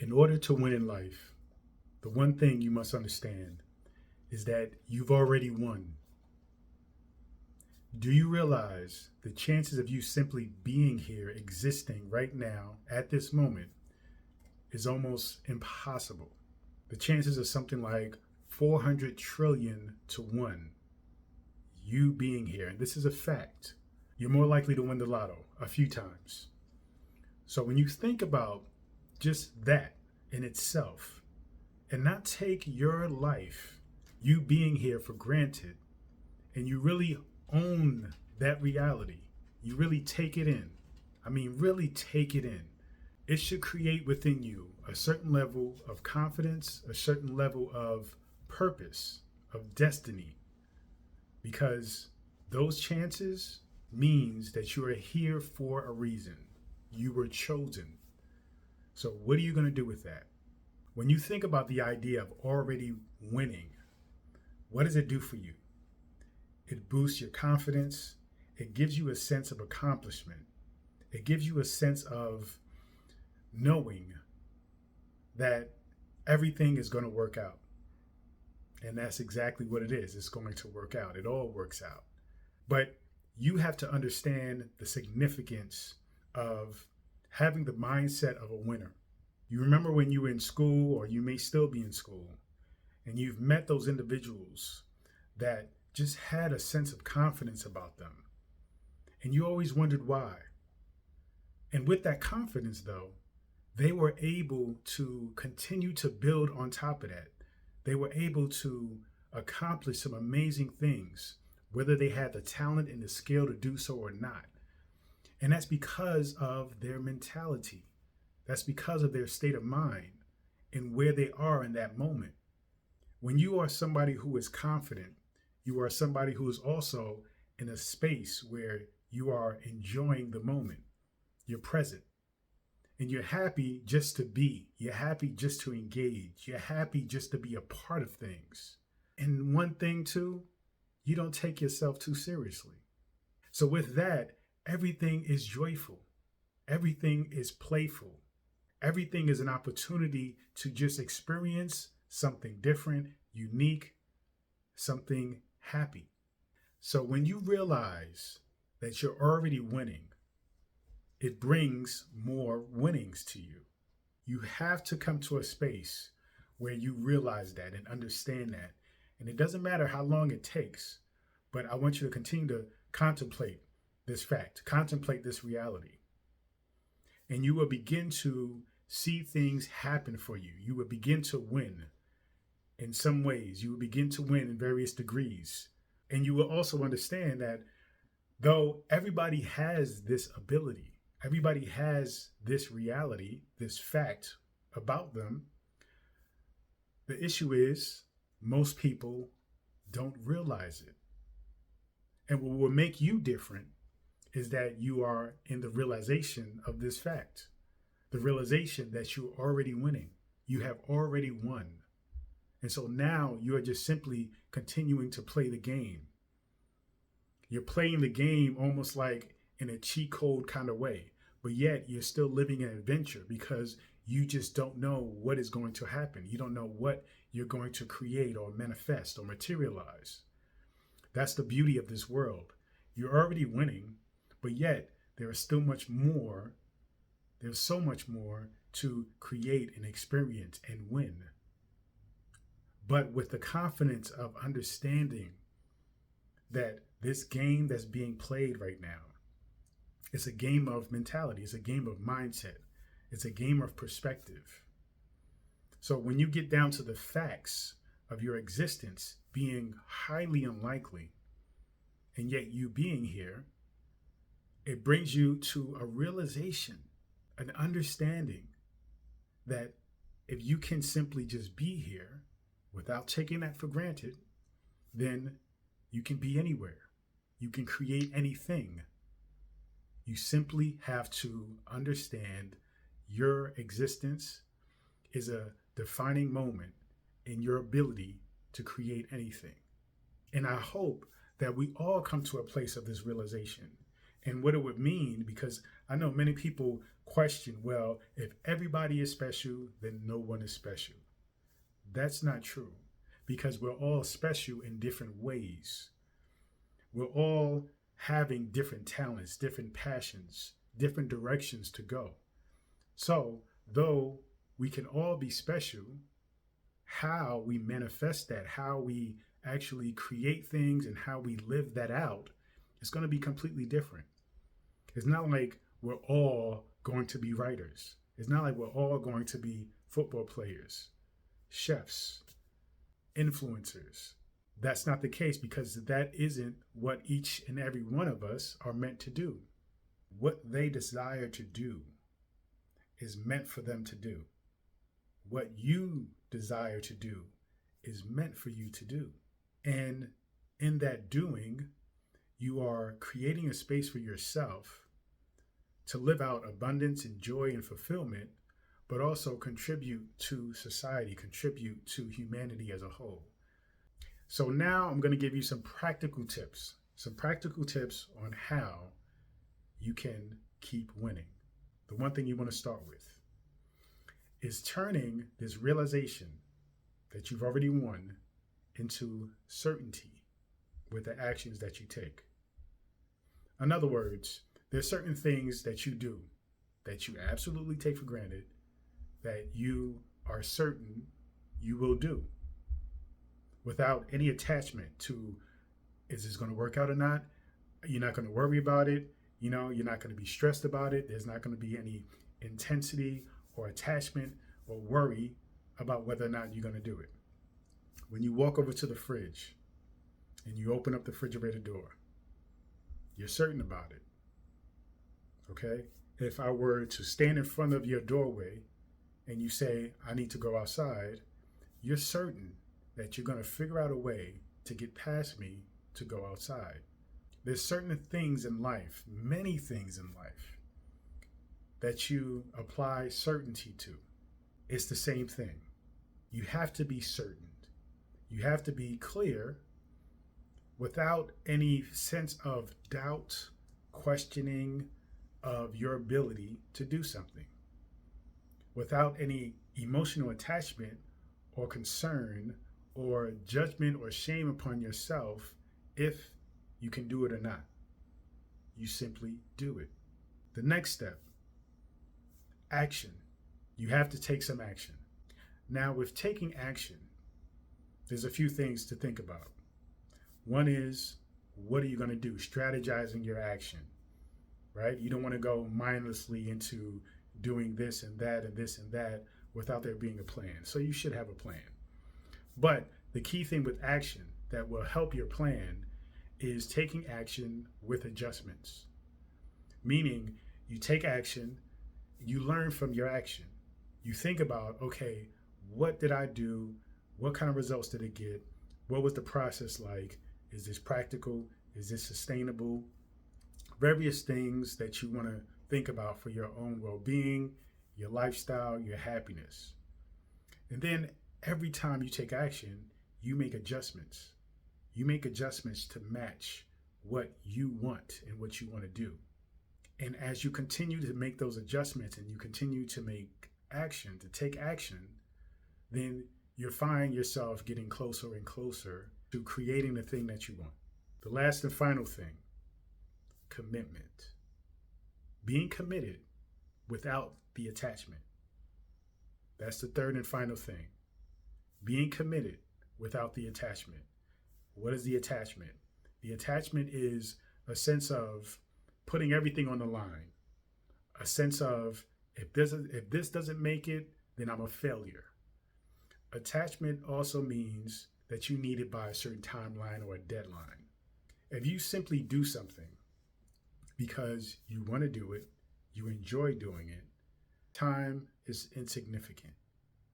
In order to win in life, the one thing you must understand is that you've already won. Do you realize the chances of you simply being here, existing right now at this moment, is almost impossible? The chances are something like 400 trillion to 1. You being here, and this is a fact, you're more likely to win the lotto a few times. So when you think about just that in itself, and not take your life, you being here, for granted, and you really own that reality, you really take it in. I mean, really take it in. It should create within you a certain level of confidence, a certain level of purpose, of destiny, because those chances means that you are here for a reason. You were chosen. So what are you going to do with that? When you think about the idea of already winning, what does it do for you? It boosts your confidence. It gives you a sense of accomplishment. It gives you a sense of knowing that everything is going to work out. And that's exactly what it is. It's going to work out. It all works out. But you have to understand the significance of having the mindset of a winner. You remember when you were in school, or you may still be in school, and you've met those individuals that just had a sense of confidence about them. And you always wondered why. And with that confidence, though, they were able to continue to build on top of that. They were able to accomplish some amazing things, whether they had the talent and the skill to do so or not. And that's because of their mentality. That's because of their state of mind and where they are in that moment. When you are somebody who is confident, you are somebody who is also in a space where you are enjoying the moment. You're present. And you're happy just to be. You're happy just to engage. You're happy just to be a part of things. And one thing too, you don't take yourself too seriously. So with that, everything is joyful. Everything is playful. Everything is an opportunity to just experience something different, unique, something happy. So when you realize that you're already winning, it brings more winnings to you. You have to come to a space where you realize that and understand that. And it doesn't matter how long it takes, but I want you to continue to contemplate this fact, contemplate this reality. And you will begin to see things happen for you. You will begin to win in some ways. You will begin to win in various degrees. And you will also understand that though everybody has this ability, everybody has this reality, this fact about them, the issue is most people don't realize it. And what will make you different is that you are in the realization of this fact, the realization that you're already winning. You have already won. And so now you are just simply continuing to play the game. You're playing the game almost like in a cheat code kind of way, but yet you're still living an adventure because you just don't know what is going to happen. You don't know what you're going to create or manifest or materialize. That's the beauty of this world. You're already winning, but yet there is still much more. There's so much more to create and experience and win. But with the confidence of understanding that this game that's being played right now, it's a game of mentality. It's a game of mindset. It's a game of perspective. So when you get down to the facts of your existence being highly unlikely, and yet you being here, it brings you to a realization, an understanding that if you can simply just be here without taking that for granted, then you can be anywhere. You can create anything. You simply have to understand your existence is a defining moment in your ability to create anything. And I hope that we all come to a place of this realization and what it would mean, because I know many people question, well, if everybody is special, then no one is special. That's not true, because we're all special in different ways. We're all having different talents, different passions, different directions to go. So, though we can all be special, how we manifest that, how we actually create things, and how we live that out is going to be completely different. It's not like we're all going to be writers. It's not like we're all going to be football players, chefs, influencers. That's not the case, because that isn't what each and every one of us are meant to do. What they desire to do is meant for them to do. What you desire to do is meant for you to do. And in that doing, you are creating a space for yourself to live out abundance and joy and fulfillment, but also contribute to society, contribute to humanity as a whole. So now I'm going to give you some practical tips on how you can keep winning. The one thing you want to start with is turning this realization that you've already won into certainty with the actions that you take. In other words, there's certain things that you do that you absolutely take for granted that you are certain you will do without any attachment to, is this going to work out or not? You're not going to worry about it. You're not going to be stressed about it. There's not going to be any intensity or attachment or worry about whether or not you're going to do it. When you walk over to the fridge and you open up the refrigerator door, you're certain about it. Okay? If I were to stand in front of your doorway and you say, I need to go outside, you're certain that you're going to figure out a way to get past me to go outside. There's certain things in life, many things in life, that you apply certainty to. It's the same thing. You have to be certain. You have to be clear without any sense of doubt, questioning of your ability to do something, without any emotional attachment or concern or judgment or shame upon yourself if you can do it or not. You simply do it. The next step, action. You have to take some action. Now, with taking action, there's a few things to think about. One is, what are you going to do? Strategizing your action, right? You don't want to go mindlessly into doing this and that and this and that without there being a plan. So you should have a plan. But the key thing with action that will help your plan is taking action with adjustments. Meaning, you take action, you learn from your action. You think about, okay, what did I do? What kind of results did it get? What was the process like? Is this practical? Is this sustainable? Various things that you want to think about for your own well-being, your lifestyle, your happiness. And then every time you take action, you make adjustments. You make adjustments to match what you want and what you want to do. And as you continue to make those adjustments and you continue to make action, to take action, then you'll find yourself getting closer and closer to creating the thing that you want. The last and final thing, commitment. Being committed without the attachment. That's the third and final thing. Being committed without the attachment. What is the attachment? The attachment is a sense of putting everything on the line. A sense of, if this doesn't make it, then I'm a failure. Attachment also means that you need it by a certain timeline or a deadline. If you simply do something because you want to do it, you enjoy doing it, time is insignificant.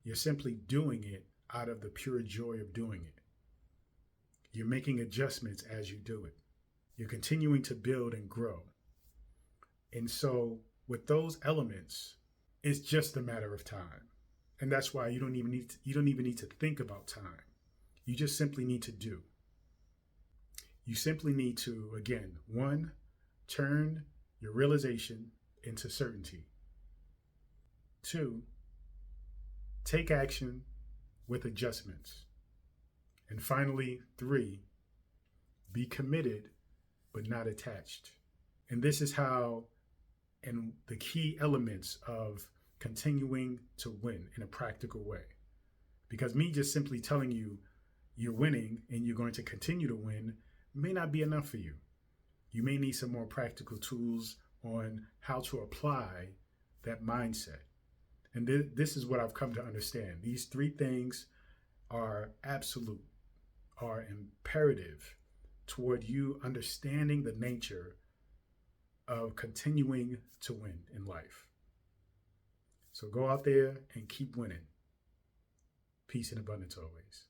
You're simply doing it out of the pure joy of doing it. You're making adjustments as you do it. You're continuing to build and grow. And so with those elements, it's just a matter of time. And that's why you don't even need to think about time. You just simply need to do. You simply need to, again, one, turn your realization into certainty. 2, take action with adjustments. And finally, 3, be committed but not attached. And this is how, and the key elements of continuing to win in a practical way. Because me just simply telling you you're winning and you're going to continue to win may not be enough for you. You may need some more practical tools on how to apply that mindset. And this is what I've come to understand. These 3 things are absolute, are imperative toward you understanding the nature of continuing to win in life. So go out there and keep winning. Peace and abundance always.